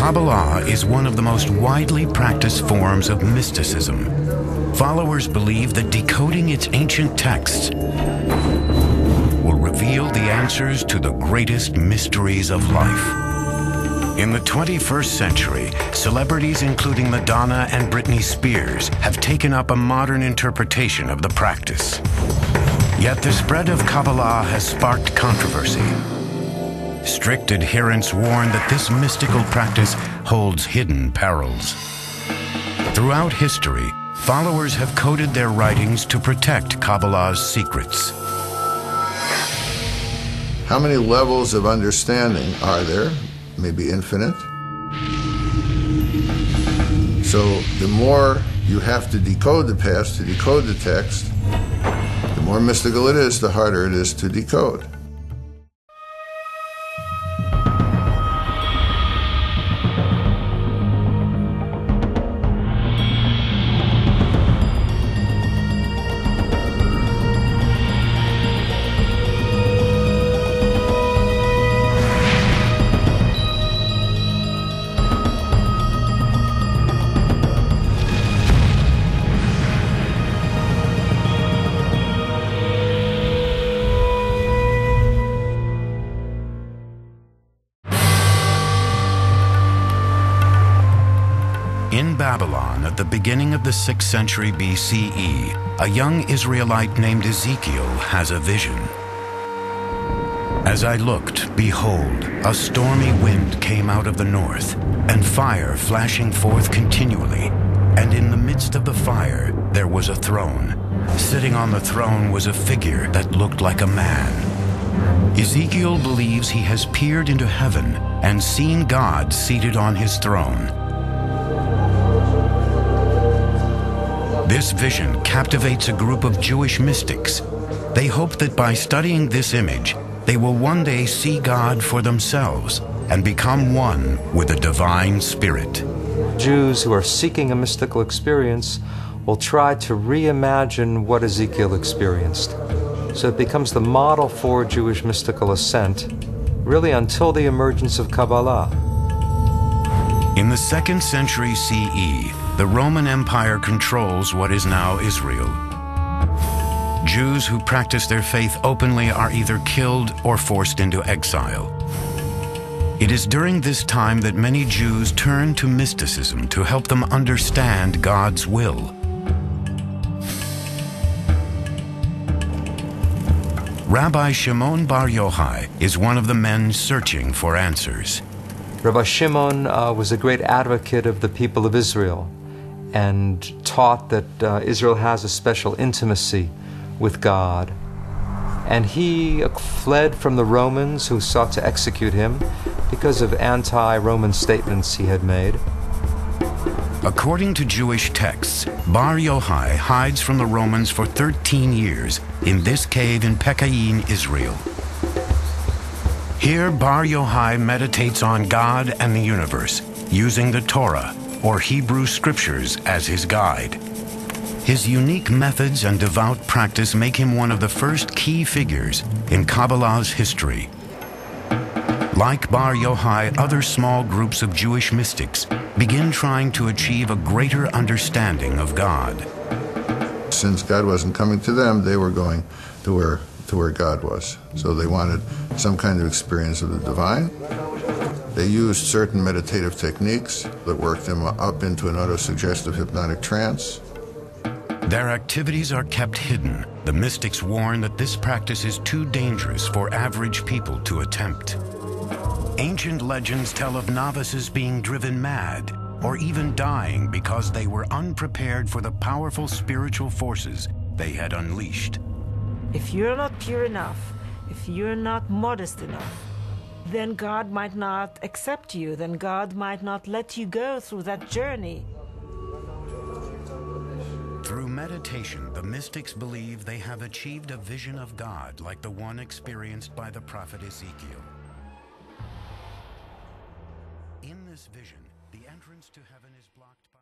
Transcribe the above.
Kabbalah is one of the most widely practiced forms of mysticism. Followers believe that decoding its ancient texts will reveal the answers to the greatest mysteries of life. In the 21st century, celebrities including Madonna and Britney Spears have taken up a modern interpretation of the practice. Yet the spread of Kabbalah has sparked controversy. Strict adherents warn that this mystical practice holds hidden perils. Throughout history, followers have coded their writings to protect Kabbalah's secrets. How many levels of understanding are there? Maybe infinite. So the more you have to decode the past, to decode the text, the more mystical it is, the harder it is to decode. In Babylon, at the beginning of the 6th century BCE, a young Israelite named Ezekiel has a vision. As I looked, behold, a stormy wind came out of the north, and fire flashing forth continually. And in the midst of the fire there was a throne. Sitting on the throne was a figure that looked like a man. Ezekiel believes he has peered into heaven and seen God seated on his throne. This vision captivates a group of Jewish mystics. They hope that by studying this image, they will one day see God for themselves and become one with the divine spirit. Jews who are seeking a mystical experience will try to reimagine what Ezekiel experienced. So it becomes the model for Jewish mystical ascent, really until the emergence of Kabbalah. In the 2nd century CE, the Roman Empire controls what is now Israel. Jews who practice their faith openly are either killed or forced into exile. It is during this time that many Jews turn to mysticism to help them understand God's will. Rabbi Shimon Bar Yochai is one of the men searching for answers. Rabbi Shimon was a great advocate of the people of Israel and taught that Israel has a special intimacy with God. And he fled from the Romans who sought to execute him because of anti-Roman statements he had made. According to Jewish texts, Bar Yochai hides from the Romans for 13 years in this cave in Pekaim, Israel. Here, Bar Yochai meditates on God and the universe, using the Torah, or Hebrew scriptures, as his guide. His unique methods and devout practice make him one of the first key figures in Kabbalah's history. Like Bar Yochai, other small groups of Jewish mystics begin trying to achieve a greater understanding of God. Since God wasn't coming to them, they were going to where God was. So they wanted some kind of experience of the divine. They used certain meditative techniques that worked them up into an autosuggestive hypnotic trance. Their activities are kept hidden. The mystics warn that this practice is too dangerous for average people to attempt. Ancient legends tell of novices being driven mad or even dying because they were unprepared for the powerful spiritual forces they had unleashed. If you're not pure enough, if you're not modest enough, then God might not accept you, then God might not let you go through that journey. Through meditation, the mystics believe they have achieved a vision of God like the one experienced by the prophet Ezekiel. In this vision, the entrance to heaven is blocked by